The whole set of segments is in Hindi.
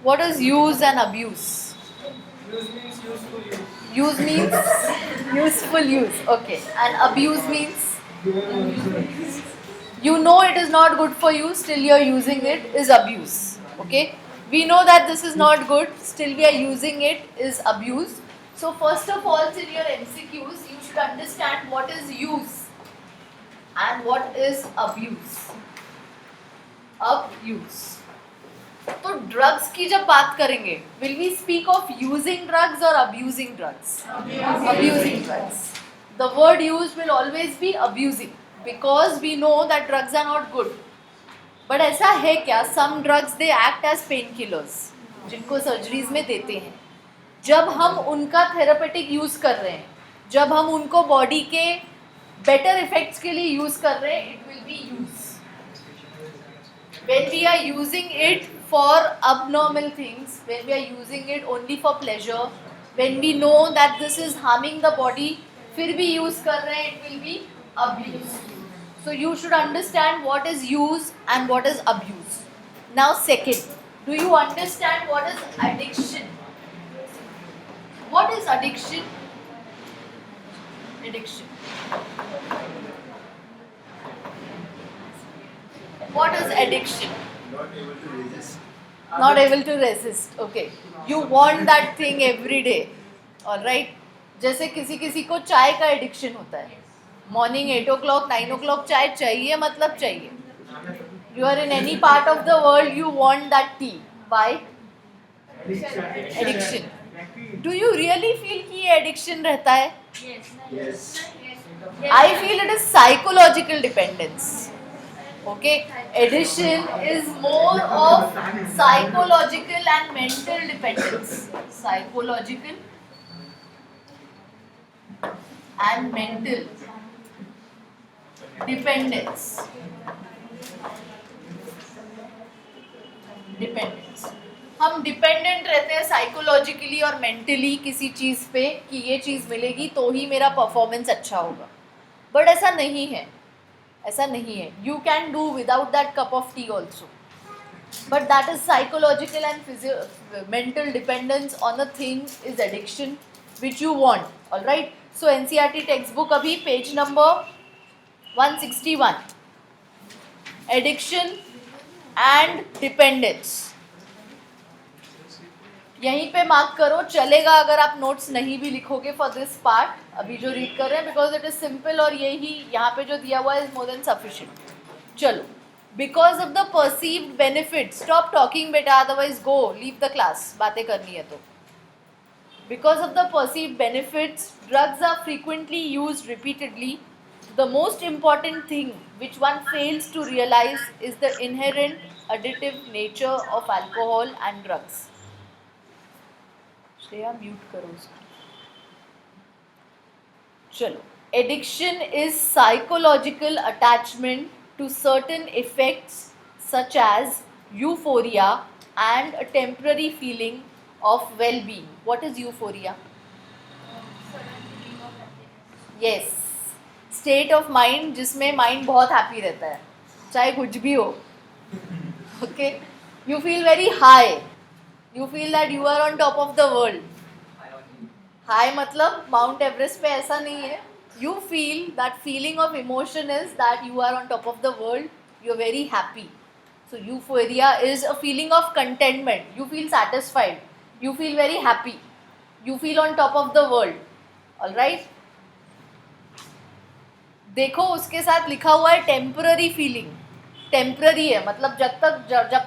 What is use and abuse? Use means useful use. Use means useful use. Okay. And abuse means you know it is not good for you, still you are using it, is abuse. Okay. We know that this is not good, still we are using it, is abuse. So first of all, in your MCQs, you should understand what is use and what is abuse. Abuse. तो ड्रग्स की जब बात करेंगे, will we speak of using drugs और abusing drugs? Abusing drugs. The word use will always be abusing because we know that drugs are not good. But ऐसा है क्या, some drugs they act as pain killers, जिनको सर्जरीज में देते हैं. जब हम उनका थेरापेटिक यूज कर रहे हैं, जब हम उनको बॉडी के बेटर इफेक्ट्स के लिए यूज कर रहे हैं, it will B use. When we are using it for abnormal things, when we are using it only for pleasure, when we know that this is harming the body, फिर भी use कर रहे हैं, it will be abuse. So you should understand what is use and what is abuse. Now second, do you understand what is addiction? What is addiction? Addiction. What is addiction? Not able to resist. Not able to resist. Okay. You want that thing every day. All right. जैसे किसी किसी को चाय का एडिक्शन होता है. मॉर्निंग 8 o'clock 9 o'clock चाय चाहिए, मतलब चाहिए. You are in any part of the world, you want that tea. Why? Addiction. Do you really feel कि ये एडिक्शन रहता है? Yes. I feel it is psychological dependence. Okay, addiction is more of psychological and mental dependence. Psychological and mental dependence. Dependence. हम डिपेंडेंट रहते हैं साइकोलॉजिकली और मेंटली किसी चीज़ पे कि ये चीज़ मिलेगी तो ही मेरा परफॉर्मेंस अच्छा होगा. बट ऐसा नहीं है. ऐसा नहीं है. You can do without that cup of tea also, but that is psychological and mental dependence on a thing is addiction which you want. All right. So NCERT text book अभी page number 161, addiction and dependence. यहीं पे मार्क करो, चलेगा अगर आप नोट्स नहीं भी लिखोगे फॉर दिस पार्ट अभी जो रीड कर रहे हैं, बिकॉज इट इज सिंपल और यही यहाँ पे जो दिया हुआ है इज मोर देन सफिशिएंट. चलो, because of the perceived benefit, stop talking बेटा, otherwise go leave the class, बातें करनी है तो. Because of the perceived benefits, drugs are frequently use repeatedly. The most important thing which one fails to realise is the inherent additive nature of alcohol and drugs. Shreya mute करो उसको. चलो, addiction is psychological attachment to certain effects such as euphoria and a temporary feeling of well being. What is euphoria? Yes, state of mind जिसमें माइंड बहुत हैप्पी रहता है, चाहे कुछ भी हो. Okay, you feel very high. You feel that you are on top of the world. High मतलब माउंट एवरेस्ट पे ऐसा नहीं है. You feel that feeling of emotion is that you are on top of the world. You are very happy. So euphoria is a feeling of contentment. You feel satisfied. You feel very happy. You feel on top of the world. All right? देखो उसके साथ लिखा हुआ है टेम्पररी फीलिंग. टेम्पररी है मतलब जब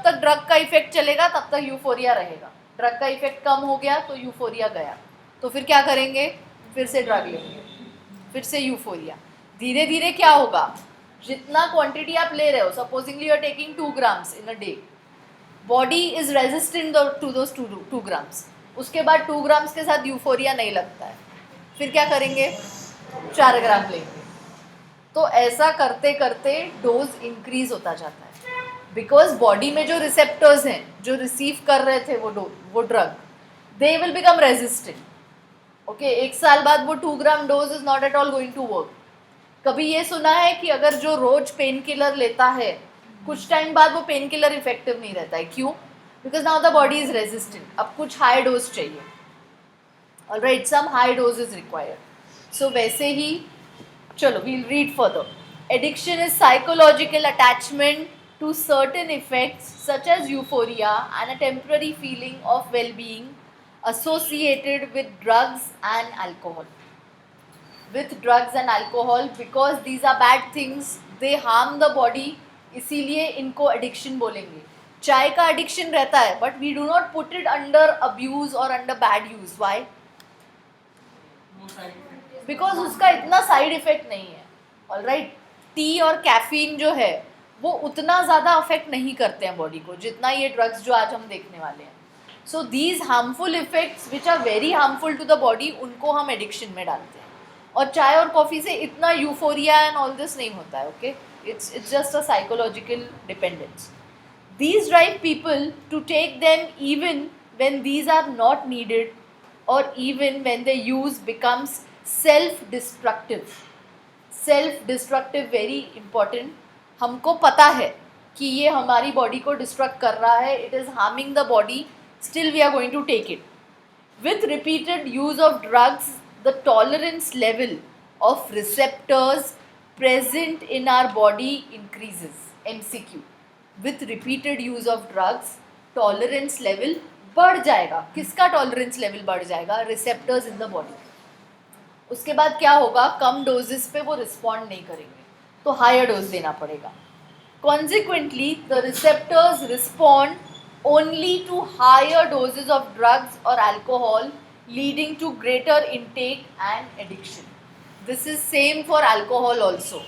तक ड्रग का इफेक्ट चलेगा तब तक यूफोरिया रहेगा. ड्रग का इफेक्ट कम हो गया तो यूफोरिया गया, तो फिर क्या करेंगे? फिर से ड्रग लेंगे, फिर से यूफोरिया. धीरे धीरे क्या होगा, जितना क्वांटिटी आप ले रहे हो, supposingly you are taking 2 grams in a day, body is resistant to those 2 grams. उसके बाद 2 grams के साथ यूफोरिया नहीं लगता है, फिर क्या करेंगे? 4 ग्राम लेंगे. तो ऐसा करते करते डोज इंक्रीज होता जाता है, बिकॉज बॉडी में जो रिसेप्टर्स हैं जो रिसीव कर रहे थे वो drug, they will become resistant. Okay, 1 साल बाद वो 2 gram dose is not at all going to work. कभी ये सुना है कि अगर जो रोज पेन किलर लेता है कुछ टाइम बाद वो पेन किलर इफेक्टिव नहीं रहता है? क्यों? Because now the body is resistant. अब कुछ हाई डोज चाहिए. Alright, some high dose is required. So वैसे ही चलो we'll read further. Addiction is psychological attachment to certain effects such as euphoria and a temporary feeling of well-being associated with drugs and alcohol. With drugs and alcohol, because these are bad things, they harm the body, इसीलिए इनको addiction बोलेंगे. चाय का addiction रहता है, but we do not put it under abuse or under bad use. Why? No side effect. Because उसका इतना side effect नहीं है. Alright, टी और कैफीन जो है वो उतना ज़्यादा अफेक्ट नहीं करते हैं बॉडी को जितना ये ड्रग्स जो आज हम देखने वाले हैं. So these harmful effects which are very harmful to the body, उनको हम एडिक्शन में डालते हैं. और चाय और कॉफ़ी से इतना यूफोरिया एंड ऑल दिस नहीं होता है. Okay, it's just a psychological dependence. These drive people to take them even when these are not needed और even when the use becomes self destructive. Self destructive very important. हमको पता है कि ये हमारी बॉडी को डिस्ट्रक्ट कर रहा है, it is harming the body, still we are going to take it. With repeated use of drugs the tolerance level of receptors present in our body increases. MCQ. With repeated use of drugs tolerance level बढ़ जाएगा. किसका टॉलरेंस लेवल बढ़ जाएगा? Receptors in the body. उसके बाद क्या होगा? कम डोजेस पे वो रिस्पॉन्ड नहीं करेंगे, तो हायर डोज देना पड़ेगा. Consequently the receptors respond only to higher doses of drugs और alcohol, leading to greater intake and addiction. This is same for alcohol also.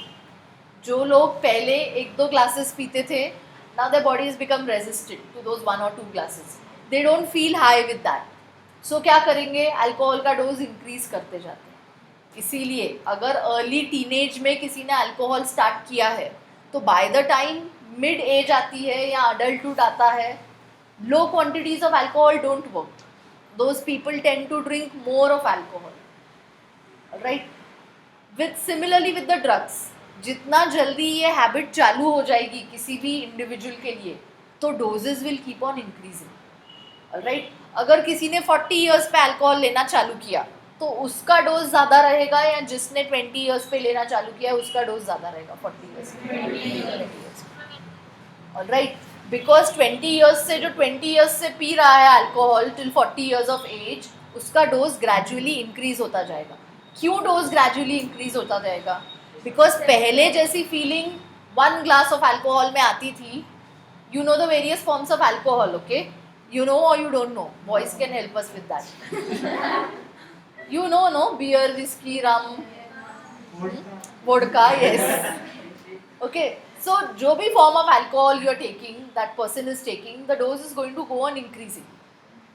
जो लोग पहले 1-2 ग्लासेस पीते थे, now their body is become resistant to those 1 or 2 glasses. They don't feel high with that. So क्या करेंगे? अल्कोहल का डोज इंक्रीज करते जाते हैं. इसीलिए अगर अर्ली टीनेज में किसी ने अल्कोहल स्टार्ट किया है तो by the time mid age आती है या अडल्टहुड आता है, low quantities of alcohol don't work. Those people tend to drink more of alcohol. Right. With similarly with the drugs, जितना जल्दी ये हैबिट चालू हो जाएगी किसी भी इंडिविजुअल के लिए, तो doses will keep on increasing. Right. अगर किसी ने 40 ईयर्स पे अल्कोहल लेना चालू किया तो उसका डोज ज़्यादा रहेगा, या जिसने 20 ईयर्स पे लेना चालू किया है उसका डोज ज़्यादा रहेगा 40 ईयर्स पे. ऑलराइट. बिकॉज 20 ईयर्स से, जो 20 ईयर्स से पी रहा है alcohol till 40 years of age, उसका डोज ग्रेजुअली इंक्रीज होता जाएगा. क्यों डोज ग्रेजुअली इंक्रीज होता जाएगा? बिकॉज पहले जैसी फीलिंग 1 ग्लास ऑफ अल्कोहल में आती थी. You know the various forms of alcohol. Okay, you know और you don't know. Boys can help us with that. You know, no? Beer, whiskey, rum, vodka, yes. Okay, so जो भी form of alcohol you are taking, that person is taking, the dose is going to go on increasing.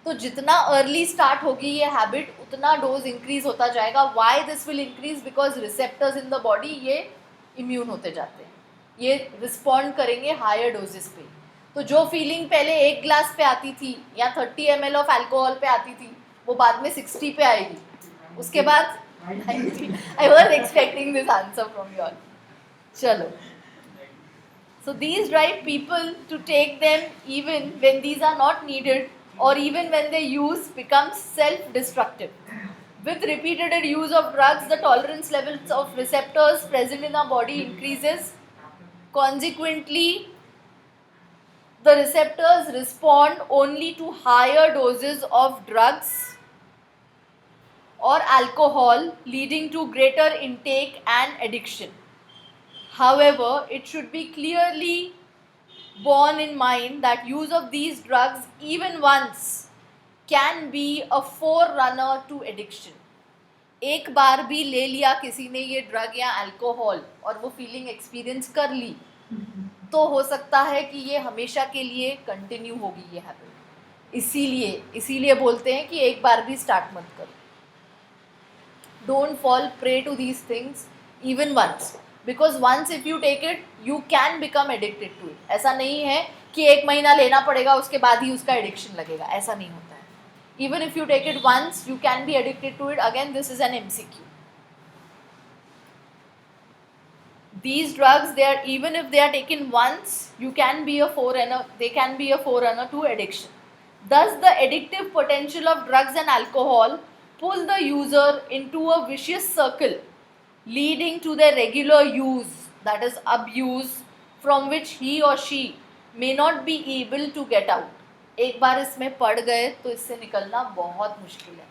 तो जितना अर्ली स्टार्ट होगी ये हैबिट, उतना डोज इंक्रीज होता जाएगा. Why this will increase? Because receptors in the body ये इम्यून होते जाते हैं, ये रिस्पॉन्ड करेंगे हायर डोजेस पे. तो जो फीलिंग पहले 1 ग्लास पे आती थी या 30 ml ऑफ अल्कोहल पे आती थी, वो बाद में 60 पे आएगी, उसके बाद 90. I was expecting this answer from you all. चलो. So these drive people to take them even when these are not needed, or even when their use becomes self-destructive. With repeated use of drugs, the tolerance levels of receptors present in our body increases. Consequently, the receptors respond only to higher doses of drugs or alcohol, leading to greater intake and addiction. However, it should be clearly borne in mind that use of these drugs, even once, can be a forerunner to addiction. एक बार भी ले लिया किसी ने ये ड्रग या अल्कोहल और वो फीलिंग एक्सपीरियंस कर ली, तो हो सकता है कि ये हमेशा के लिए कंटिन्यू होगी ये हैबिट. इसीलिए बोलते हैं कि एक बार भी स्टार्ट मत करो. Don't fall prey to these things even once. Because once if you take it you can become addicted to it. ऐसा नहीं है कि 1 महीना लेना पड़ेगा उसके बाद ही उसका एडिक्शन लगेगा, ऐसा नहीं होता है. Even if you take it once you can be addicted to it. Again this is an MCQ. These drugs, they are, even if they are taken once, you can be a forerunner. They can be a forerunner to addiction. Thus, the addictive potential of drugs and alcohol pull the user into a vicious circle, leading to their regular use, that is abuse, from which he or she may not be able to get out. एक बार इसमें पड़ गए तो इससे निकलना बहुत मुश्किल है.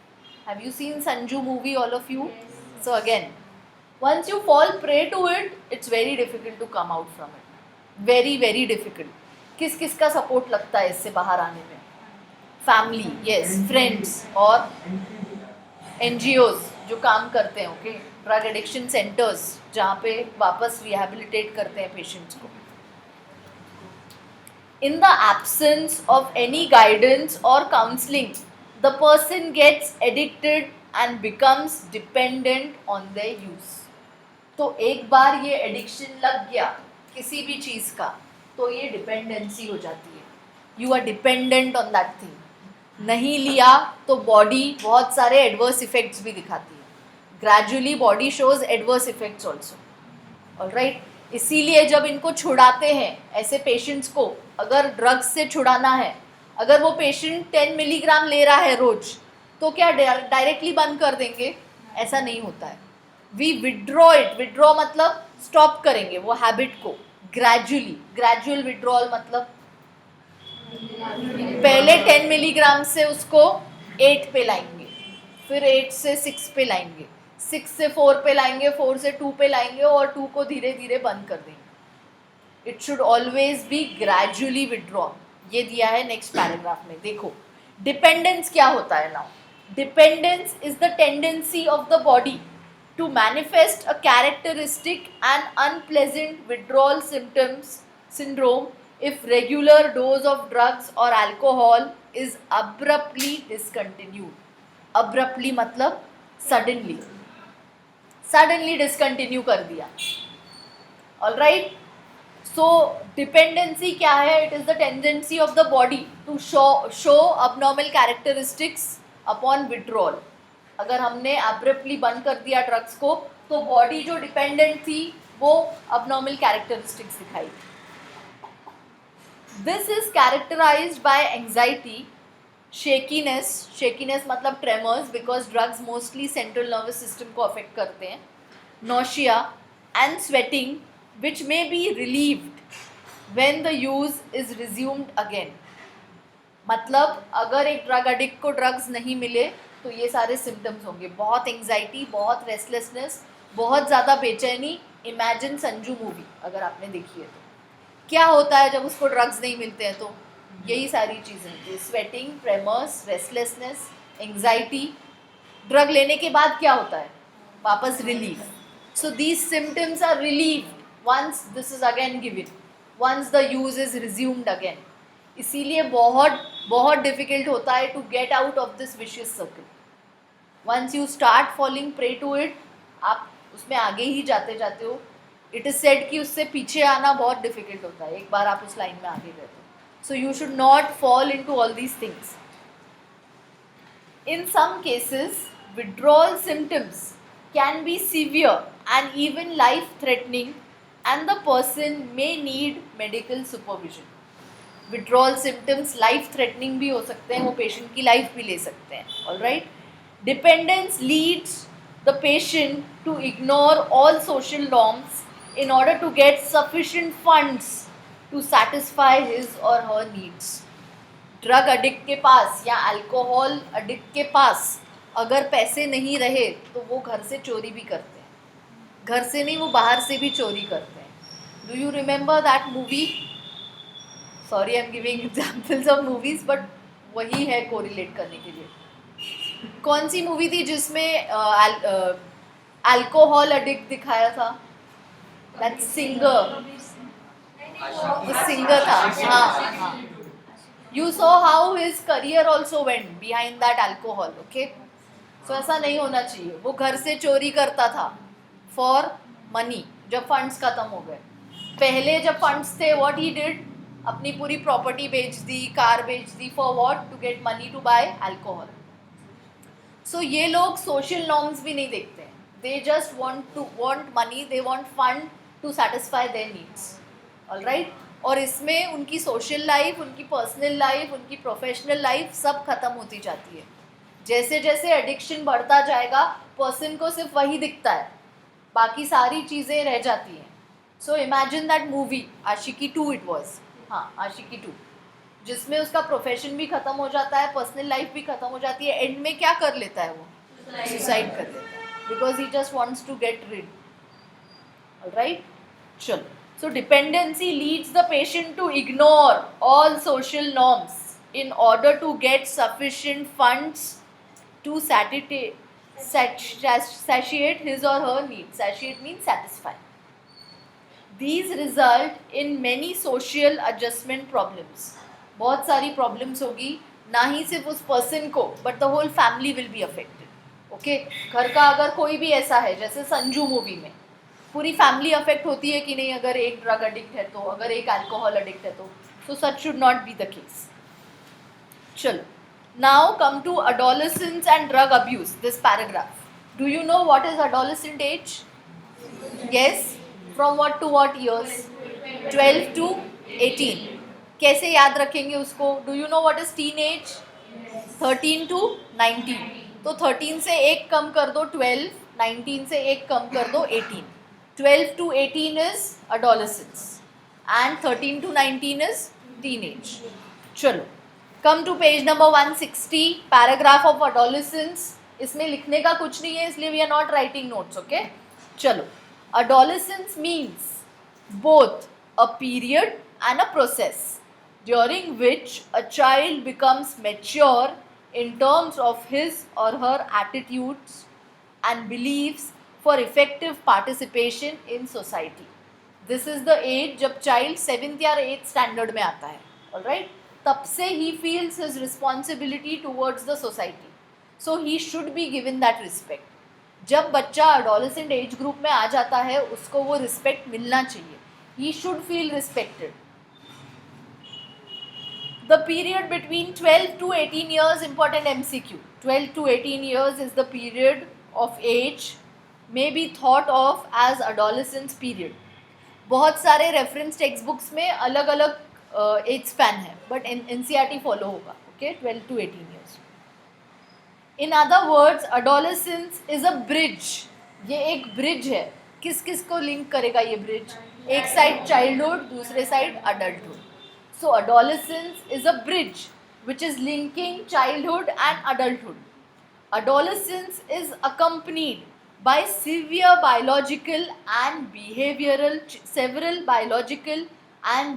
Have you seen Sanju movie, all of you? So again, once you fall prey to it, it's very difficult to come out from it. Very very difficult. किस किस का सपोर्ट लगता है इससे बाहर आने में? फैमिली, यस, फ्रेंड्स और NGOs जो काम करते हैं, ओके, ड्रग एडिक्शन सेंटर्स जहाँ पे वापस रिहैबिलिटेट करते हैं पेशेंट्स को. In the absence of any guidance or counseling, the person gets addicted and becomes dependent on their use. तो एक बार ये एडिक्शन लग गया किसी भी चीज़ का तो ये डिपेंडेंसी हो जाती है. You are dependent on that thing. नहीं लिया तो बॉडी बहुत सारे एडवर्स इफेक्ट्स भी दिखाती है. Gradually body shows adverse effects also. Alright, इसीलिए जब इनको छुड़ाते हैं ऐसे पेशेंट्स को, अगर ड्रग्स से छुड़ाना है, अगर वो पेशेंट 10 मिलीग्राम ले रहा है रोज, तो क्या डायरेक्टली बंद कर देंगे? ऐसा नहीं होता है. We withdraw it. विड्रॉ मतलब स्टॉप करेंगे वो हैबिट को ग्रेजुअली. ग्रेजुअल विड्रॉल मतलब पहले 10 मिलीग्राम से उसको 8 पे लाएंगे, फिर 8 से 6 पे लाएंगे, 6 से 4 पे लाएंगे, 4 से 2 पे लाएंगे और 2 को धीरे धीरे बंद कर देंगे. It should always be gradually withdraw. ये दिया है नेक्स्ट पैराग्राफ में. देखो डिपेंडेंस क्या होता है. Now dependence is the tendency of the body to manifest a characteristic and unpleasant withdrawal syndrome if regular dose of drugs or alcohol is abruptly discontinued. Abruptly मतलब suddenly discontinue कर दिया. All right. So dependency क्या है? It is the tendency of the body to show abnormal characteristics upon withdrawal. अगर हमने एब्रप्टली बंद कर दिया ड्रग्स को तो बॉडी जो डिपेंडेंट थी वो अबनॉर्मल कैरेक्टरिस्टिक्स दिखाई. This is characterized by anxiety, shakiness मतलब tremors because drugs mostly central nervous system को अफेक्ट करते हैं, nausea and sweating which may be relieved when the use is resumed again. मतलब अगर एक ड्रग एडिक्ट को ड्रग्स नहीं मिले तो ये सारे सिम्टम्स होंगे. बहुत एंग्जाइटी, बहुत रेस्टलेसनेस, बहुत ज़्यादा बेचैनी. इमेजिन संजू मूवी अगर आपने देखी है तो क्या होता है जब उसको ड्रग्स नहीं मिलते हैं. तो यही सारी चीज़ें होती है. Sweating, tremors, restlessness, anxiety. Drug लेने के बाद क्या होता है? वापस relief. So these symptoms are relieved once this is again given, once the use is resumed again. इसीलिए बहुत डिफिकल्ट होता है to get out of this vicious circle. Once you start falling prey to it, आप उसमें आगे ही जाते हो. इट इज़ सेड कि उससे पीछे आना बहुत डिफिकल्ट होता है एक बार आप उस लाइन में आगे गए तो. So you should not fall into all these things. In some cases withdrawal symptoms can be severe and even life threatening and the person may need medical supervision. Withdrawal symptoms life threatening भी हो सकते हैं, वो पेशेंट की लाइफ भी ले सकते हैं. Alright. Dependence leads the patient to ignore all social norms in order to get sufficient funds to satisfy his or her needs. Drug addict के पास या अल्कोहल एडिक्ट के पास अगर पैसे नहीं रहे तो वो घर से चोरी भी करते हैं. घर से नहीं, वो बाहर से भी चोरी करते हैं. Do you remember that movie? Sorry I am giving examples of movies but वही है कोरिलेट करने के लिए. कौन सी मूवी थी जिसमें अल्कोहल एडिक्ट दिखाया था? दैट सिंगर, वो सिंगर था. हाँ. You saw how his career also went behind that alcohol. Okay. So ऐसा नहीं होना चाहिए. वो घर से चोरी करता था फॉर मनी जब फंड्स ख़त्म हो गए. पहले जब फंड्स थे व्हाट ही डिड, अपनी पूरी प्रॉपर्टी बेच दी, कार बेच दी. For what? To get money to buy alcohol. So ये लोग सोशल नॉर्म्स भी नहीं देखते हैं. They just want money, they want fund to satisfy their needs, alright. और इसमें उनकी सोशल लाइफ, उनकी पर्सनल लाइफ, उनकी प्रोफेशनल लाइफ सब खत्म होती जाती है। जैसे जैसे एडिक्शन बढ़ता जाएगा पर्सन को सिर्फ वही दिखता है, बाकी सारी चीज़ें रह जाती हैं। So imagine that movie Aashiqui 2 it was, हाँ आशिकी 2, जिसमें उसका प्रोफेशन भी ख़त्म हो जाता है, पर्सनल लाइफ भी ख़त्म हो जाती है। एंड में क्या कर लेता है वो? सुसाइड कर लेता है, because he just wants to get rid, alright. चलो, so dependency leads the patient to ignore all social norms in order to get sufficient funds to satiate his or her needs. Satiate means satisfy. These result in many social adjustment problems. बहुत सारी problems होगी, ना ही सिर्फ उस person को, but the whole family will be affected. Okay? घर का अगर कोई भी ऐसा है, जैसे संजू मूवी में पूरी फैमिली अफेक्ट होती है कि नहीं, अगर एक ड्रग एडिक्ट है तो, अगर एक अल्कोहल एडिक्ट है तो, so such should not be the case. चलो, now come to adolescence and drug abuse, this paragraph. Do you know what is adolescent age? Yes, from what to what years? 12 to 18। कैसे याद रखेंगे उसको? Do you know what is teen age? 13 to 19। तो 13 से एक कम कर दो 12, 19 से एक कम कर दो 18। 12 to 18 is adolescence and 13 to 19 is teenage. चलो, come to page number 160, paragraph of adolescence। इसमें लिखने का कुछ नहीं है, इसलिए we are not writing notes, okay? चलो, adolescence means both a period and a process during which a child becomes mature in terms of his or her attitudes and beliefs for effective participation in society. This is the age जब child 7th या 8th standard में आता है, alright? तब से he feels his responsibility towards the society, so he should be given that respect. जब बच्चा adolescent age group में आ जाता है, उसको वो respect मिलना चाहिए, he should feel respected. The period between 12 to 18 years, important MCQ, 12 to 18 years is the period of age may be thought of as adolescence period. बहुत सारे रेफरेंस टेक्स्ट बुक्स में अलग अलग एज स्पैन है, बट NCERT फॉलो होगा, okay? 12 to 18 years. In other words, adolescence is a bridge. ये एक ब्रिज है, किस किस को लिंक करेगा ये ब्रिज? एक साइड चाइल्डहुड, दूसरे side adulthood. So adolescence is a bridge which is linking childhood and adulthood. Adolescence is accompanied by several biological and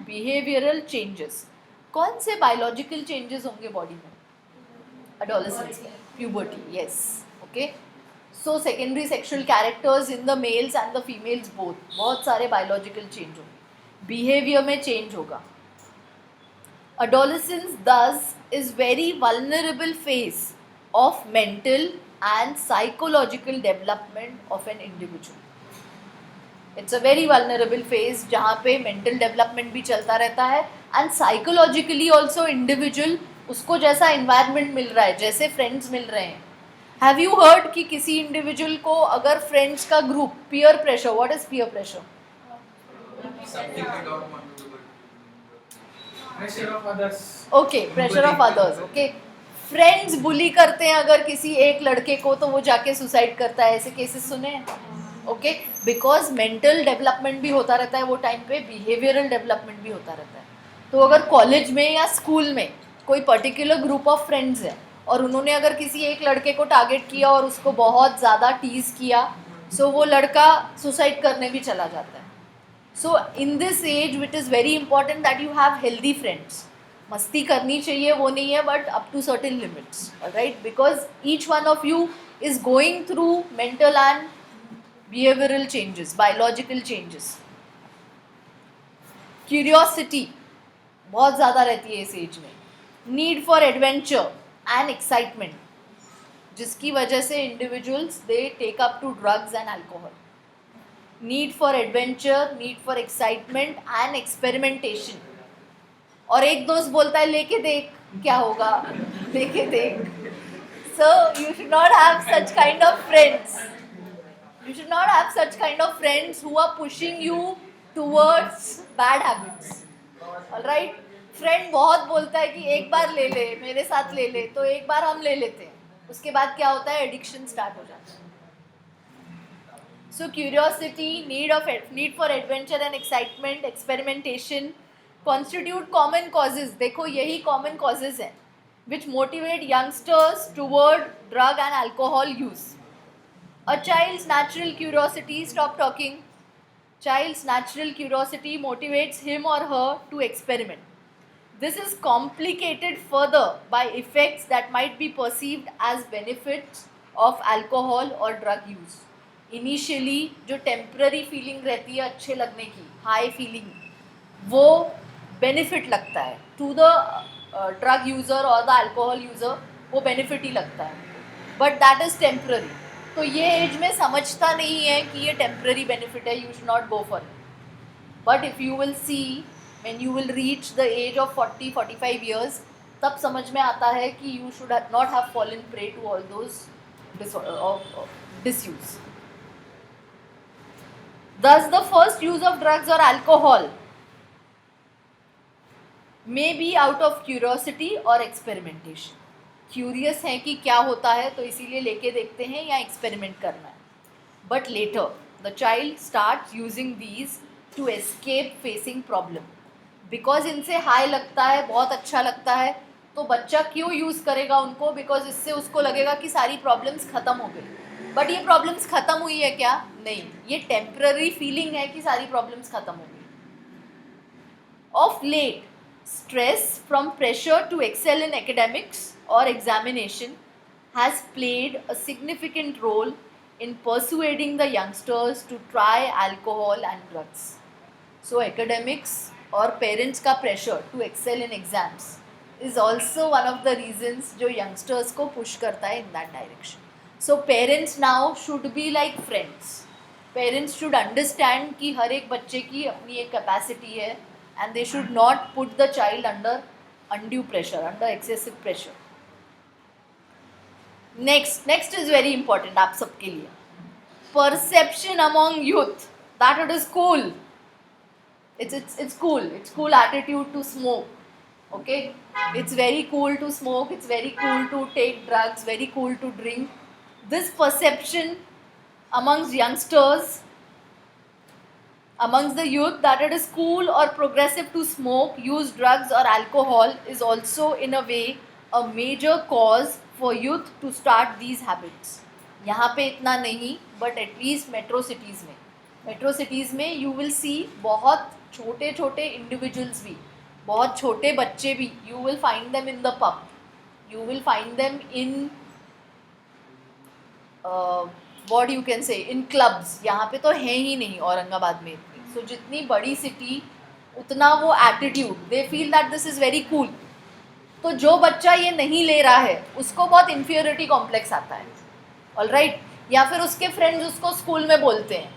behavioral changes. कौन से biological changes होंगे बॉडी में adolescence में? Puberty, yes, okay. So secondary sexual characters in the males and the females both, बहुत सारे biological change होंगे, behavior में change होगा। Adolescence thus is very vulnerable phase of mental and psychological development of an individual. It's a very vulnerable phase जहाँ पे mental development भी चलता रहता है and psychologically also individual उसको जैसा environment मिल रहा है, जैसे friends मिल रहे हैं। Have you heard कि किसी individual को अगर friends का group, peer pressure, what is peer pressure? Something they don't want to do. Pressure of others. Okay, pressure of others, okay. Friends bully करते हैं अगर किसी एक लड़के को, तो वो जाके सुसाइड करता है, ऐसे केसेस सुने हैं, ओके? बिकॉज मेंटल डेवलपमेंट भी होता रहता है वो टाइम पे, बिहेवियरल डेवलपमेंट भी होता रहता है। तो अगर कॉलेज में या स्कूल में कोई पर्टिकुलर ग्रुप ऑफ फ्रेंड्स है और उन्होंने अगर किसी एक लड़के को टारगेट किया और उसको बहुत ज़्यादा टीज किया, सो वो लड़का सुसाइड करने भी चला जाता है। So in this age which is very important that you have healthy friends. मस्ती करनी चाहिए वो नहीं है, but up to certain limits, right? Because each one of you is going through mental and behavioural changes, biological changes. Curiosity बहुत ज़्यादा रहती है इस एज में, need for adventure and excitement, जिसकी वजह से individuals they take up to drugs and alcohol. Need for adventure, need for excitement and experimentation. और एक दोस्त बोलता है लेके देख क्या होगा, लेके देख। सो you should not have such kind of friends, You should not have such kind of friends who are pushing you towards bad habits. Alright? Friend बहुत बोलता है कि एक बार ले ले, मेरे साथ ले ले, तो एक बार हम ले लेते हैं, उसके बाद क्या होता है, एडिक्शन स्टार्ट हो जाता है. So curiosity, need for adventure and excitement, experimentation constitute common causes. देखो यही common causes हैं which motivate youngsters toward drug and alcohol use. A child's natural curiosity, stop talking. Child's natural curiosity motivates him or her to experiment. This is complicated further by effects that might be perceived as benefits of alcohol or drug use. Initially जो temporary feeling रहती है अच्छे लगने की, high feeling, वो benefit लगता है to the drug user or the alcohol user, वो benefit ही लगता है, but that is temporary. तो ये एज में समझता नहीं है कि ये टेम्पररी बेनिफिट है, you should not go for it. But if you will see when you will reach the age of 40-45 years, तब समझ में आता है कि you should not have fallen prey to all those disuse. Thus the first use of drugs or alcohol may be out of curiosity or experimentation. Curious हैं कि क्या होता है तो इसीलिए लेके देखते हैं या एक्सपेरिमेंट करना है. But later the child start using these two escape facing problem. Because इनसे हाई लगता है, बहुत अच्छा लगता है, तो बच्चा क्यों यूज़ करेगा उनको? बिकॉज इससे उसको लगेगा कि सारी प्रॉब्लम्स ख़त्म हो गई. बट ये प्रॉब्लम्स ख़त्म हुई है क्या? नहीं, ये टेम्पररी फीलिंग है कि सारी प्रॉब्लम्स ख़त्म हो गई. Of late stress from pressure to excel in academics or examination has played a significant role in persuading the youngsters to try alcohol and drugs. So academics or parents का pressure to excel in exams is also one of the reasons जो youngsters को push करता है in that direction. So parents now should be like friends. Parents should understand कि हर एक बच्चे की अपनी एक capacity है, and they should not put the child under undue pressure, under excessive pressure. Next is very important आप सबके लिए. Perception among youth that it is cool. It's cool. It's cool attitude to smoke. Okay, it's very cool to smoke. It's very cool to take drugs. Very cool to drink. This perception amongst youngsters, amongst the youth, that it is cool or progressive to smoke, use drugs or alcohol is also in a way a major cause for youth to start these habits. यहाँ पे इतना नहीं, but at least metro cities में you will see बहुत छोटे छोटे individuals भी, बहुत छोटे बच्चे भी, you will find them in the pub, you will find them in what you can say in clubs. यहाँ पे तो है ही नहीं औरंगाबाद में इतनी. सो जितनी बड़ी सिटी उतना वो attitude, they feel that this is very cool. तो जो बच्चा ये नहीं ले रहा है उसको बहुत इन्फीरियरिटी कॉम्प्लेक्स आता है. ऑलराइट, या फिर उसके फ्रेंड्स उसको स्कूल में बोलते हैं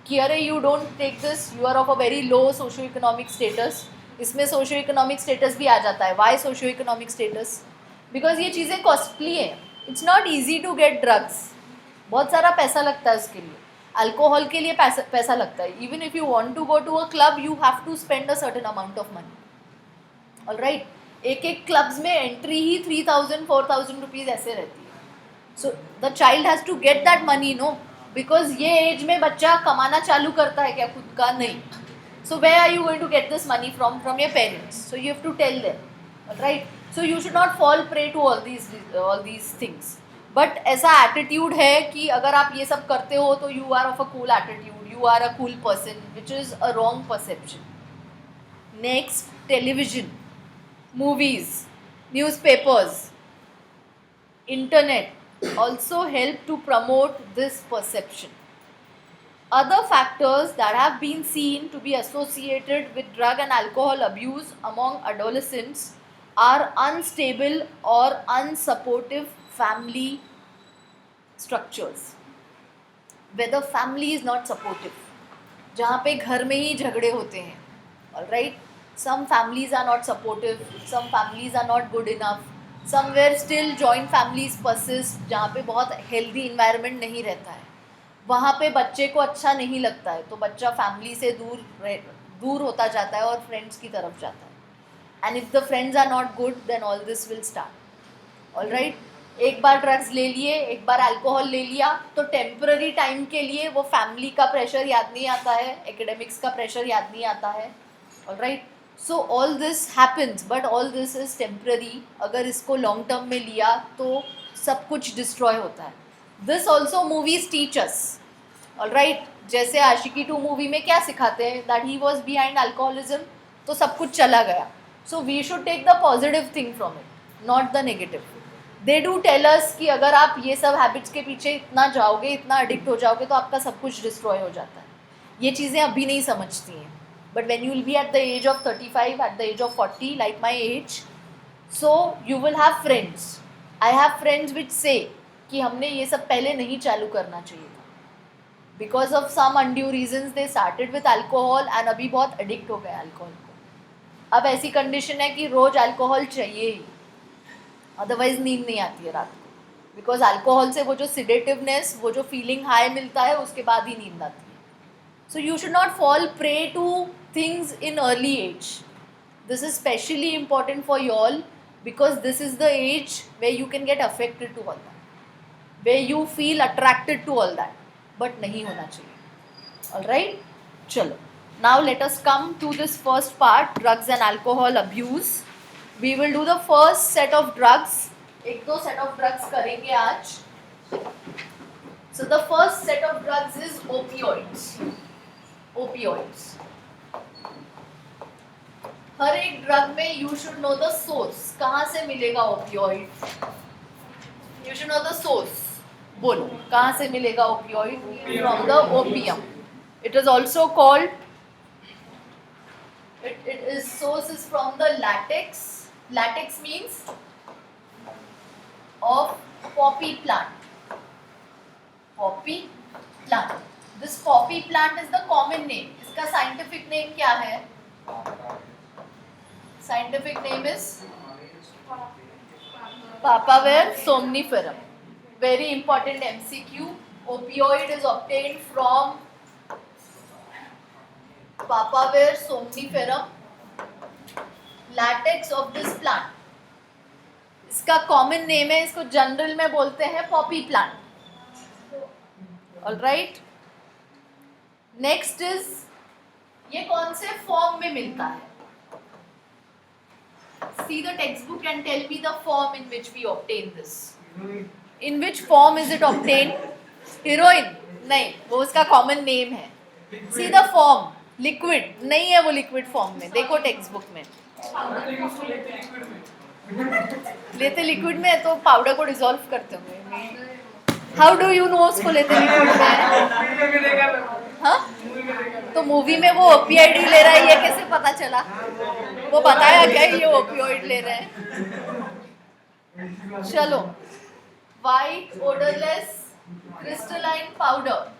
कि अरे you don't take this, you are of a very low socio economic status. इसमें सोशियो इकोनॉमिक स्टेटस भी आ जाता है. Why socio economic status? Because ये चीज़ें कॉस्टली हैं. It's not easy to get drugs. बहुत सारा पैसा लगता है उसके लिए. अल्कोहल के लिए पैसा लगता है. Even if you want to go to a club you have to spend a certain amount of money. Alright, एक क्लब्स में एंट्री ही 3,000-4,000 रुपीज़ ऐसे रहती है. So the child has to get that money, no, because ये एज में बच्चा कमाना चालू करता है क्या? खुद का नहीं. So where are you going to get this money from your parents? So you have to tell them. Alright, so you should not fall prey to all these things. But ऐसा एटीट्यूड है कि अगर आप ये सब करते हो तो you are of a cool attitude, you are a cool person, which is a wrong perception. Next, television, movies, newspapers, internet also help to promote this perception. Other factors that have been seen to be associated with drug and alcohol abuse among adolescents are unstable or unsupportive family structures. Whether family is not supportive, जहाँ पे घर में ही झगड़े होते हैं. All right, some families are not supportive, some families are not good enough, somewhere still joint families persist, जहाँ पे बहुत healthy environment नहीं रहता है. वहाँ पे बच्चे को अच्छा नहीं लगता है, तो बच्चा फैमिली से दूर होता जाता है और फ्रेंड्स की तरफ जाता है. And if the friends are not good then all this will start. All right, एक बार ड्रग्स ले लिए, एक बार अल्कोहल ले लिया, तो टेम्पररी टाइम के लिए वो फैमिली का प्रेशर याद नहीं आता है, एकेडमिक्स का प्रेशर याद नहीं आता है. All right, so all this happens, but all this is temporary. अगर इसको लॉन्ग टर्म में लिया तो सब कुछ डिस्ट्रॉय होता है. This also movies teach us. All right, जैसे आशिकी 2 मूवी में क्या सिखाते हैं, that he was behind alcoholism, तो सब कुछ चला गया. So we should take the positive thing from it, not the negative. They do tell us कि अगर आप ये सब हैबिट्स के पीछे इतना जाओगे, इतना एडिक्ट हो जाओगे, तो आपका सब कुछ डिस्ट्रॉय हो जाता है. ये चीज़ें अभी नहीं समझती हैं, but when you will be at the age of 35, at the age of 40, like my age, so you will have friends. I have friends which say कि हमने ये सब पहले नहीं चालू करना चाहिए था. Because of some undue reasons they started with alcohol and अभी बहुत एडिक्ट हो गए अल्कोहल को. अब ऐसी कंडीशन है कि रोज़ अल्कोहल चाहिए ही, अदरवाइज नींद नहीं आती है रात को. बिकॉज अल्कोहल से वो जो सिडेटिवनेस, वो जो फीलिंग हाई मिलता है, उसके बाद ही नींद आती है. So you should not fall prey to things in early age. This is specially important for you all, because this is the age way you can get affected to all that, way you feel attracted to all that, but नहीं होना चाहिए. ऑल राइट, चलो, now let us come to this first part, drugs and alcohol abuse. We will do the first set of drugs. एक दो set of drugs करेंगे आज. So the first set of drugs is opioids. Opioids. हर एक ड्रग में you should know the source. कहाँ से मिलेगा opioid? You should know the source. बोलो, कहाँ से मिलेगा opioid? From the opium. It is also called, it is source is from the latex. Latex means of poppy plant. Poppy plant. This poppy plant is the common name. इसका scientific name क्या है? Scientific name is Papaver somniferum. Very important MCQ. Opioid is obtained from Papaver somniferum, latex of this plant. इसका कॉमन नेम है, इसको जनरल में बोलते हैं Poppy plant. All right, next is, ये कौन से फॉर्म में मिलता है? See the textbook and tell me the form in which we obtain this. In which form is it obtained? Heroin? नहीं, वो उसका कॉमन नेम है. See the form. लिक्विड नहीं है वो, लिक्विड फॉर्म में. देखो टेक्स्ट बुक में लेते लिक्विड में, तो पाउडर को डिसॉल्व करते होंगे. हाउ डू यू नो उसको लेते लिक्विड में? हाँ, तो मूवी में वो ओपियाइड ले रहा है, ये कैसे पता चला? वो बताया क्या ये ओपियोइड ले रहे हैं? चलो, white odourless crystalline powder.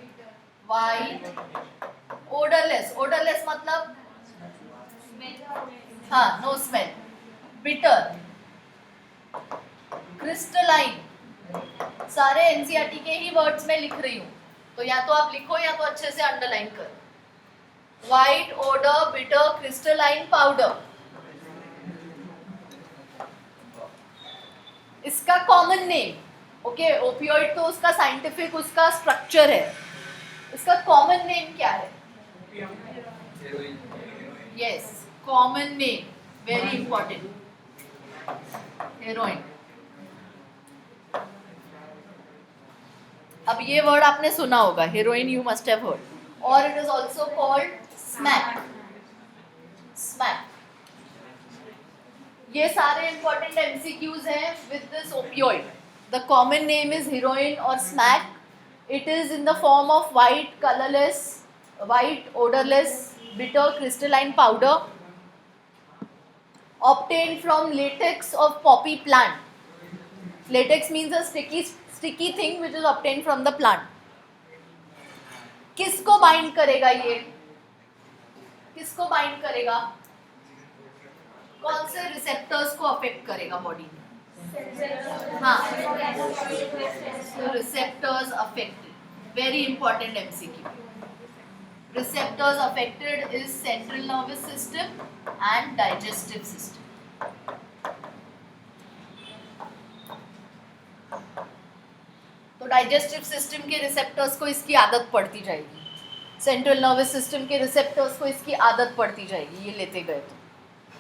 White odourless, odourless मतलब हाँ, नो स्मेल. बिटर, क्रिस्टलाइन, सारे एनसीईआरटी के ही वर्ड्स में लिख रही हूँ, तो या तो आप लिखो या तो अच्छे से अंडरलाइन करो. White odour bitter crystalline powder. इसका कॉमन नेम, ओके, ओपियोइड तो उसका साइंटिफिक उसका स्ट्रक्चर है, इसका कॉमन नेम क्या है? Yes, common name, very important, heroin. अब ये वर्ड आपने सुना होगा, heroin, you must have heard. और it is also called smack. Smack. ये सारे इंपॉर्टेंट एमसीक्यूज हैं with this opioid. The common name is heroin और smack. It is in the form of white colorless, white odorless, bitter crystalline powder obtained from latex of poppy plant. Latex means a sticky thing which is obtained from the plant. किसको बाइंड करेगा ये? किसको बाइंड करेगा? कौन से रिसेप्टर्स को अफेक्ट करेगा बॉडी में? हाँ, receptors affected. Very important MCQ. Receptors affected is central nervous system and digestive system. तो डाइजेस्टिव सिस्टम के रिसेप्टर्स को इसकी आदत पड़ती जाएगी, सेंट्रल नर्वस सिस्टम के रिसेप्टर्स को इसकी आदत पड़ती जाएगी, ये लेते गए तो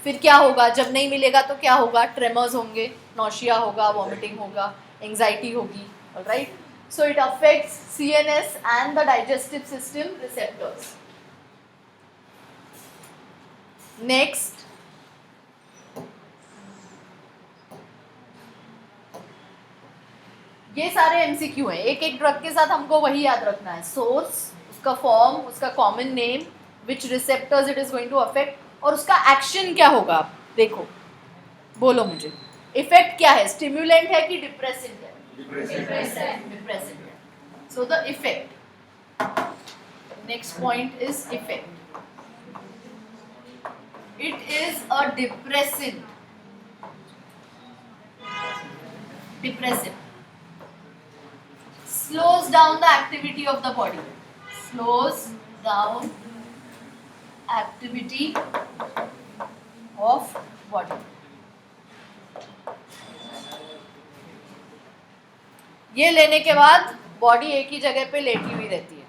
फिर क्या होगा, जब नहीं मिलेगा तो क्या होगा, ट्रेमर्स होंगे, नौशिया होगा, वॉमिटिंग होगा, एंजाइटी होगी. Alright, so it affects CNS and the digestive system receptors. Next, ये सारे एमसीक्यू हैं. एक एक ड्रग के साथ हमको वही याद रखना है, सोर्स, उसका फॉर्म, उसका common name, which receptors it is going to affect, और उसका एक्शन क्या होगा. देखो, बोलो मुझे, इफेक्ट क्या है, स्टिम्युलेंट है कि डिप्रेसेंट है? डिप्रेसेंट है. So the effect, next point is effect. It is a depressant. Slows down the activity of the body. Slows down activity of body. ये लेने के बाद बॉडी एक ही जगह पे लेटी हुई रहती है,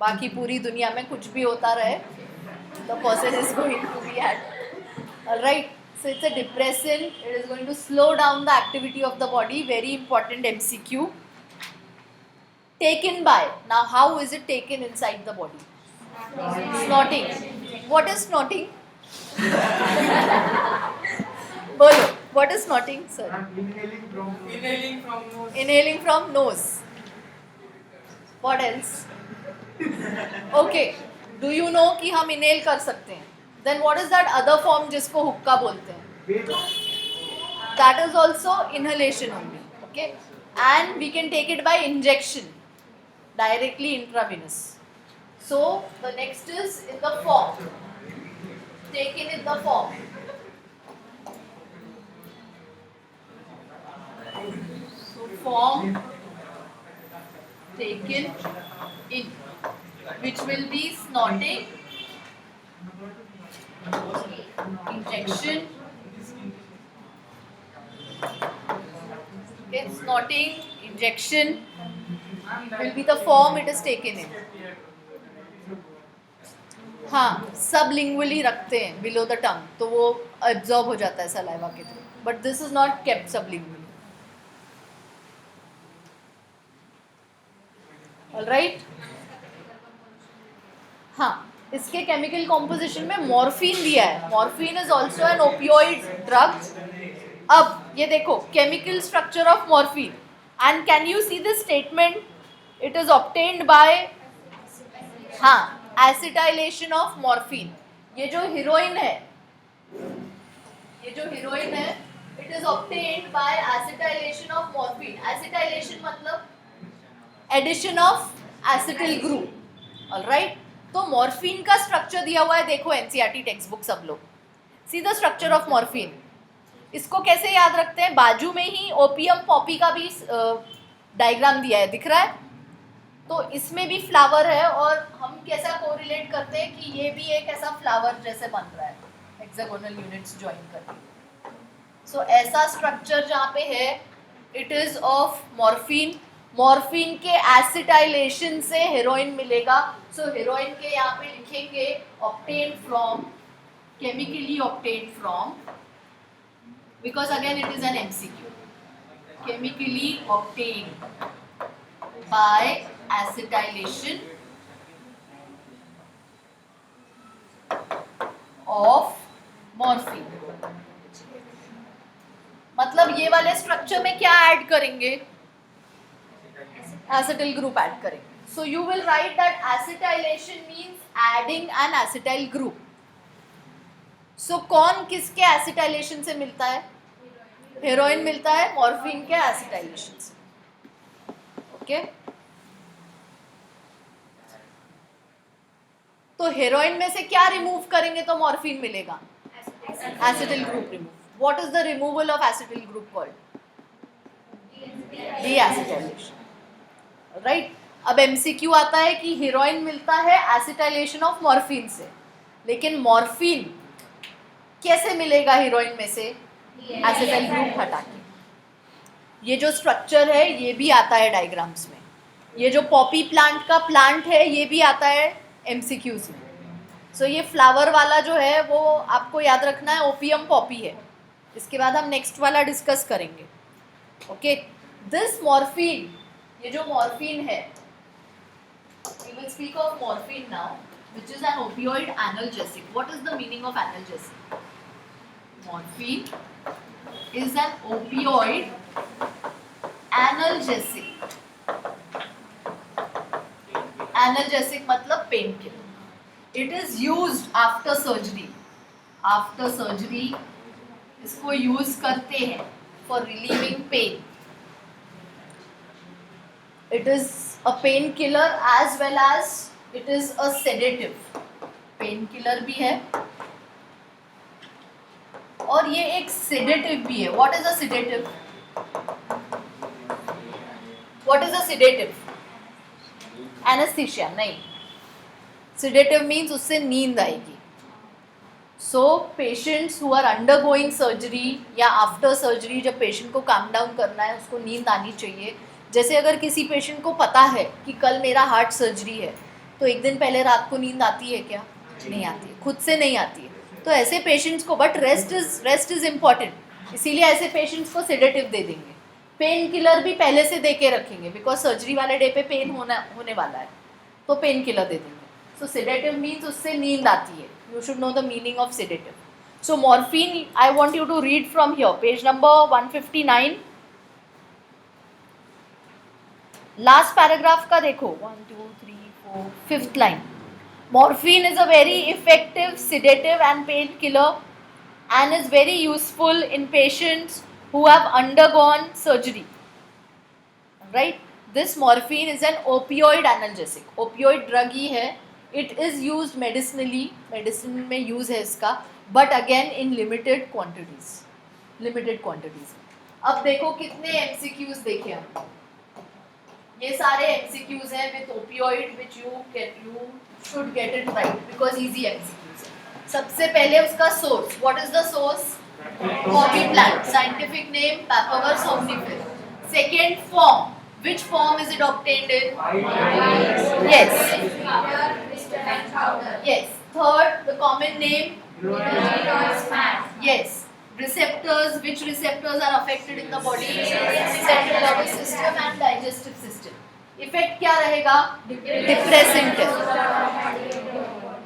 बाकी पूरी दुनिया में कुछ भी होता रहे, the person is going to be at. Alright, so it's a depressant. It is going to slow down the activity of the body. Very important MCQ. Taken by. Now, how is it taken inside the body? Snorting. What is snorting? Bolo. What is snorting, sir? Inhaling from nose. Inhaling from nose. What else? Okay. Do you know कि हम inhale कर सकते हैं? Then what is that other form जिसको हुक्का बोलते हैं? That is also inhalation only. Okay. And we can take it by injection. Directly intravenous. So the next is in the form, taken in the form. So form taken in, which will be snorting, injection. Okay, snorting, injection will be the form it is taken in. हाँ, sublingually रखते हैं below the tongue, तो वो absorb हो जाता है saliva के through. But this is not kept sublingually. All right? हाँ, इसके केमिकल कॉम्पोजिशन में मॉर्फिन दिया है. Morphine is also an opioid drug. अब ये देखो, chemical structure of morphine, and can you see this statement, it is obtained by, हाँ, एसिटाइलेशन ऑफ मॉर्फिन. ये जो हीरोइन है, it is obtained by acetylation of morphine. Acetylation मतलब addition of acetyl group. Alright, तो मॉर्फिन का स्ट्रक्चर दिया हुआ है, देखो एनसीईआरटी टेक्स्ट बुक सब लोग. See the structure of morphine. इसको कैसे याद रखते हैं, बाजू में ही ओपियम पॉपी का भी डायग्राम दिया है, दिख रहा है. तो इसमें भी फ्लावर है, और हम कैसा कोरिलेट करते हैं कि ये भी एक ऐसा फ्लावर जैसे बन रहा है, हेक्सागोनल यूनिट्स ज्वाइन करके. सो ऐसा स्ट्रक्चर जहाँ पे है, it is of morphine. Morphine के एसिटाइलेशन से हेरोइन मिलेगा. सो हेरोइन के यहाँ पे लिखेंगे obtain from, chemically obtain from, because again it is an MCQ. Chemically obtain bye acetylation of morphine. मतलब ये वाले स्ट्रक्चर में क्या ऐड करेंगे, एसिटिल ग्रुप ऐड करेंगे. So you will write that acetylation means adding an acetyl group. सो कौन किसके एसिटाइलेशन से मिलता है, हेरोइन मिलता है मॉर्फिन के एसिटाइलेशन से. ओके, तो हेरोइन में से क्या रिमूव करेंगे तो मॉर्फिन मिलेगा, acetyl group remove. What is the removal of acetyl group called, डीएसिटाइलेशन. Right. अब एमसीक्यू आता है कि हीरोइन मिलता है एसिटाइलेशन ऑफ मॉर्फिन से, लेकिन मॉर्फिन कैसे मिलेगा हीरोइन में से? एसिटाइल ग्रुप हटा के। ये जो स्ट्रक्चर है ये भी आता है डायग्राम्स में। ये जो पॉपी प्लांट का प्लांट है ये भी आता है एमसीक्यूज में। सो ये फ्लावर वाला जो है वो आपको याद रखना है, ओपियम पॉपी है। इसके बाद हम नेक्स्ट वाला डिस्कस करेंगे। ओके, दिस मॉर्फिन, ये जो मॉर्फिन है, we will speak of morphine now, which is an opioid analgesic. What is the meaning of analgesic? Morphine is an opioid analgesic. Analgesic मतलब pain killer. It is used after surgery. After surgery इसको यूज करते हैं for relieving pain. It is a painkiller as well as it is a sedative. Painkiller भी है और ये एक sedative भी है. What is a sedative? What is a sedative? Anesthesia नहीं. Sedative means उससे नींद आएगी. So patients who are undergoing surgery या after surgery, जब पेशेंट को काम डाउन करना है, उसको नींद आनी चाहिए. जैसे अगर किसी पेशेंट को पता है कि कल मेरा हार्ट सर्जरी है, तो एक दिन पहले रात को नींद आती है क्या? नहीं आती है, खुद से नहीं आती है. तो ऐसे पेशेंट्स को, बट रेस्ट इज़ इम्पॉर्टेंट, इसीलिए ऐसे पेशेंट्स को सेडेटिव दे देंगे. पेन किलर भी पहले से दे के रखेंगे, बिकॉज सर्जरी वाले डे पे पेन होने वाला है, तो पेन किलर दे देंगे. सो सेडेटिव मीन्स उससे नींद आती है. You should know the meaning of sedative. So morphine, I want you to read from here, page number 159. Last paragraph का देखो, 1 2 3 4 5th line. Morphine is a very effective sedative and painkiller and is very useful in patients who have undergone surgery. Right? This morphine is an opioid analgesic. Opioid drug ही है. It is used medicinally. Medicine में use है इसका, but again in limited quantities. Limited quantities. अब देखो कितने MCQs देखे हम. ये सारे MCQs हैं with opioid which you should get it right because easy MCQs. सबसे पहले उसका source. What is the source? Poppy plant. Scientific name Papaver somnifera. Second, form. Which form is it obtained in? Yes. Yes. Third, the common name? Yes. Receptors. Which receptors are affected in the body? Central nervous system and digestive system. Effect क्या रहेगा? Depressant.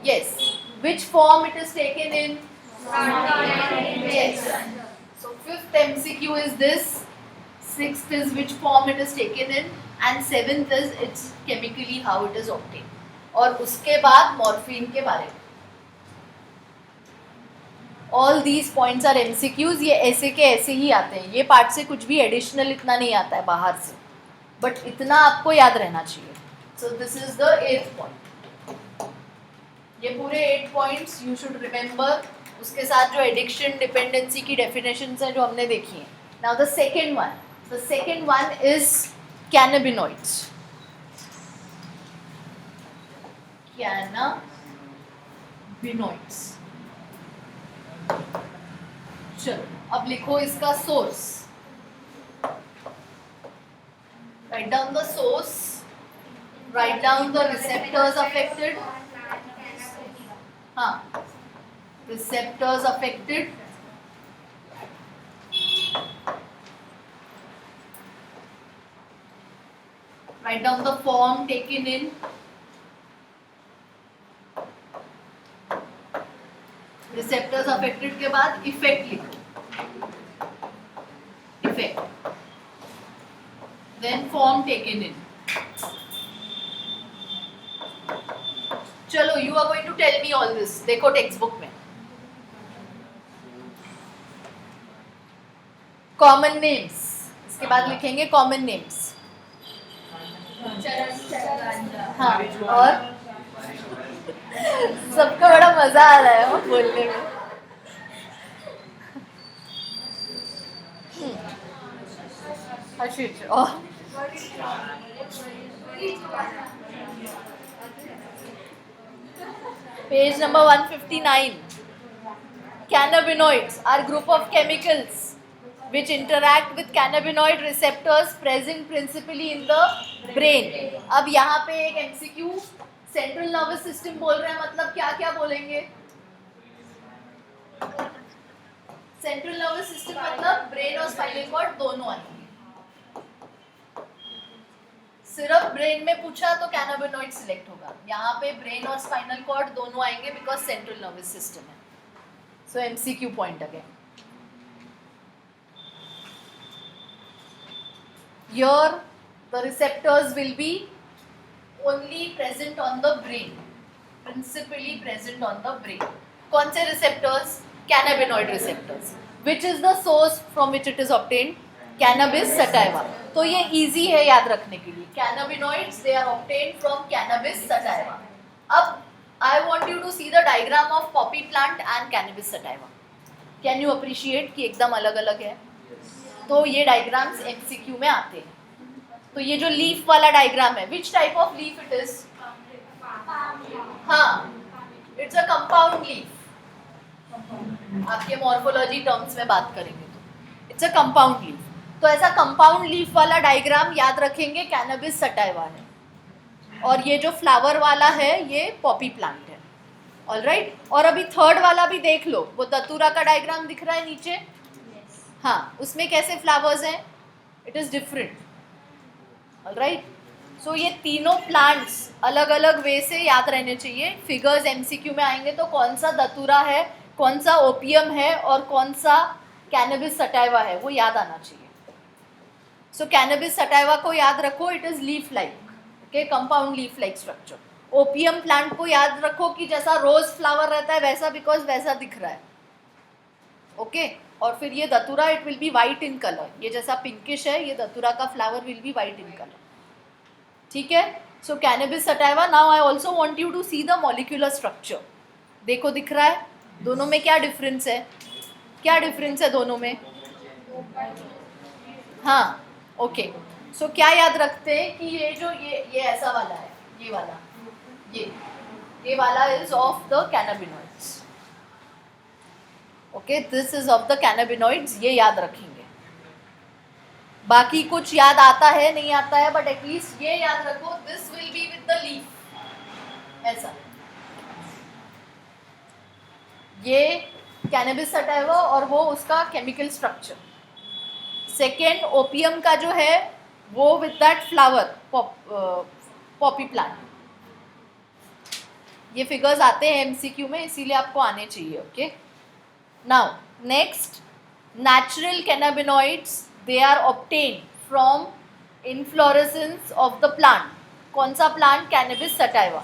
Yes. Which form it is taken in? Yes. So 5th MCQ is this. 6th is which form it is taken in, and 7th is it's chemically how it is obtained. और उसके बाद मॉर्फिन के बारे में. All these points are MCQs. ये ऐसे के ऐसे ही आते हैं. ये पार्ट से कुछ भी एडिशनल इतना नहीं आता है बाहर से, बट इतना आपको याद रहना चाहिए. So this is the 8th point. ये पूरे 8 points you should remember. उसके साथ जो एडिक्शन डिपेंडेंसी की डेफिनेशंस हैं जो हमने देखी हैं. Now the second one. The second one is cannabinoids. Cannabinoids. चलो अब लिखो इसका source. Write down the source. Write down the receptors affected. हाँ, receptors affected. Write down the form taken in. Receptors affected के बाद effect लिखो. Effect. Then form taken in. चलो, you are going to tell me all this. देखो टेक्स्ट बुक में. Common names. इसके बाद लिखेंगे common names. हाँ, और सबको बड़ा मजा आ रहा है वो बोलने में. आशीष, और Page number 159. Cannabinoids are group of chemicals which interact with cannabinoid receptors present principally in the brain. अब यहाँ पे एक MCQ सेंट्रल नर्वस सिस्टम बोल रहे हैं, मतलब क्या क्या बोलेंगे? सेंट्रल नर्वस सिस्टम मतलब ब्रेन और स्पाइनल कॉर्ड दोनों आएंगे. सिर्फ ब्रेन में पूछा तो कैनाबिनॉइड सिलेक्ट होगा. यहाँ पे ब्रेन और स्पाइनल कॉर्ड दोनों आएंगे बिकॉज सेंट्रल नर्वस सिस्टम है. सो MCQ point again. Here the receptors will be only present on the brain, principally present on the brain. कौन से receptors? Cannabinoid receptors. Which is the source from which it is obtained? Cannabis sativa. तो ये easy है याद रखने के लिए. Cannabinoids they are obtained from cannabis sativa. अब I want you to see the diagram of poppy plant and cannabis sativa. Can you appreciate कि एकदम अलग अलग है? तो ये डायग्राम्स MCQ में आते हैं. तो ये जो लीफ वाला डायग्राम है, which type of leaf it is? हाँ, इट्स अ कंपाउंड लीफ. आपके मॉर्फोलॉजी टर्म्स में बात करेंगे तो इट्स अ कंपाउंड लीफ. तो ऐसा कंपाउंड लीफ वाला डायग्राम याद रखेंगे, कैनबिस सटाइवा है. और ये जो फ्लावर वाला है ये पॉपी प्लांट है. ऑलराइट. और अभी थर्ड वाला भी देख लो, वो दतूरा का डायग्राम दिख रहा है नीचे. हाँ, उसमें कैसे फ्लावर्स हैं? It is different. ऑलराइट. सो ये तीनों प्लांट्स अलग अलग वे से याद रहने चाहिए. फिगर्स MCQ में आएंगे तो कौन सा दतूरा है, कौन सा ओपियम है और कौन सा कैनबिस सटाइवा है वो याद आना चाहिए. सो कैनबिस सटाइवा को याद रखो, it is leaf like. Okay, compound leaf like structure. Opium plant को याद रखो कि जैसा रोज फ्लावर रहता है वैसा, बिकॉज वैसा दिख रहा है. ओके. और फिर ये datura it will be white in colour. ये जैसा पिंकिश है, ये दतूरा का flower will be white in colour. ठीक है. So cannabis sativa. Now I also want you to see the molecular structure. देखो दिख रहा है दोनों में क्या डिफरेंस है? क्या डिफरेंस है दोनों में? हाँ. ओके. सो क्या याद रखते हैं कि ये जो ये ऐसा वाला है, ये वाला, ये वाला is of the cannabinoids. Okay, this is of the cannabinoids. ये याद रखेंगे. बाकी कुछ याद आता है नहीं आता है, बट एटलीस्ट ये याद रखो, this will be with the leaf. ऐसा ये कैनबिस सटाइवा और वो उसका केमिकल स्ट्रक्चर. सेकेंड ओपियम का जो है वो with that flower Poppy plant. ये फिगर्स आते हैं MCQ में, इसीलिए आपको आने चाहिए. Okay. Now, next, natural cannabinoids, they are obtained from inflorescence of the plant. कौन सा plant? Cannabis sativa.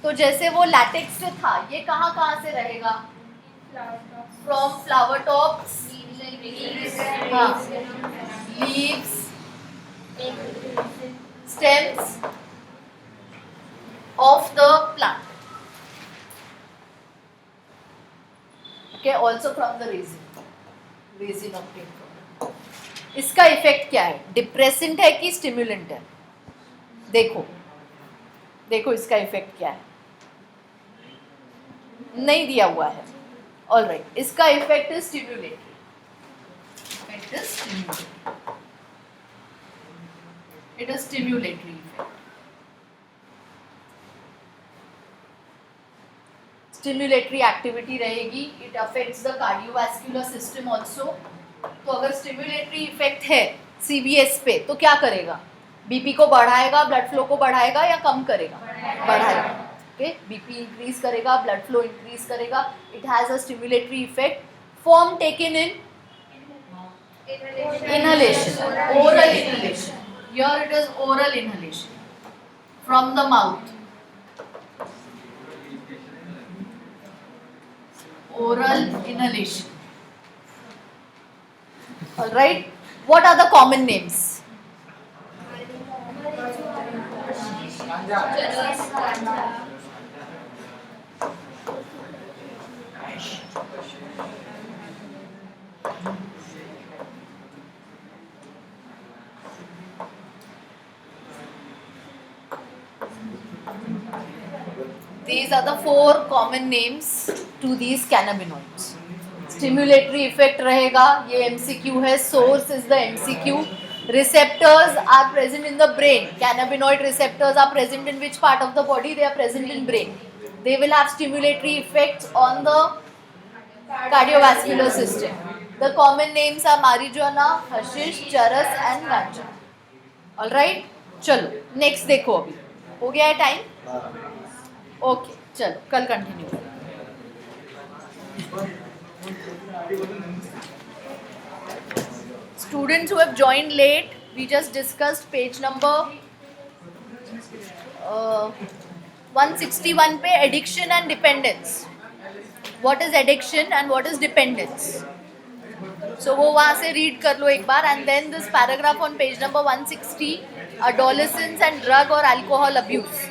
तो जैसे वो latex से था, ये कहाँ से रहेगा? From flower tops, हाँ, leaves, stems of the plant. Okay, also from the resin obtained from. इसका इफेक्ट क्या है? डिप्रेसेंट है कि स्टिमुलेंट है? देखो इसका इफेक्ट क्या है. नहीं दिया हुआ है. ऑलराइट. इसका effect is stimulatory. It is stimulatory effect. Stimulatory activity रहेगी. It affects the cardiovascular system also. तो अगर स्टिमुलेटरी इफेक्ट है CVS पे तो क्या करेगा? BP को बढ़ाएगा, ब्लड फ्लो को बढ़ाएगा या कम करेगा? बढ़ाएगा. ओके. BP इंक्रीज करेगा, ब्लड फ्लो इंक्रीज करेगा. It has a stimulatory effect. Form taken in inhalation, oral inhalation. Here it is oral inhalation from the mouth. Oral inhalation. All right. What are the common names? These are the 4 common names to these cannabinoids. Stimulatory effect रहेगा, ये MCQ है. Source is the MCQ. Receptors are present in the brain. Cannabinoid receptors are present in which part of the body? They are present in brain. They will have stimulatory effects on the cardiovascular system. The common names are marijuana, hashish, charas and ganja. All right? चलो नेक्स्ट देखो. अभी हो गया है टाइम. ओके चलो कल continue. Students who have joined late, we just discussed page number 161 पे addiction and dependence. What is addiction and what is dependence? So वो वहाँ से read कर लो एक बार, and then this paragraph on page number 160, adolescence and drug or alcohol abuse.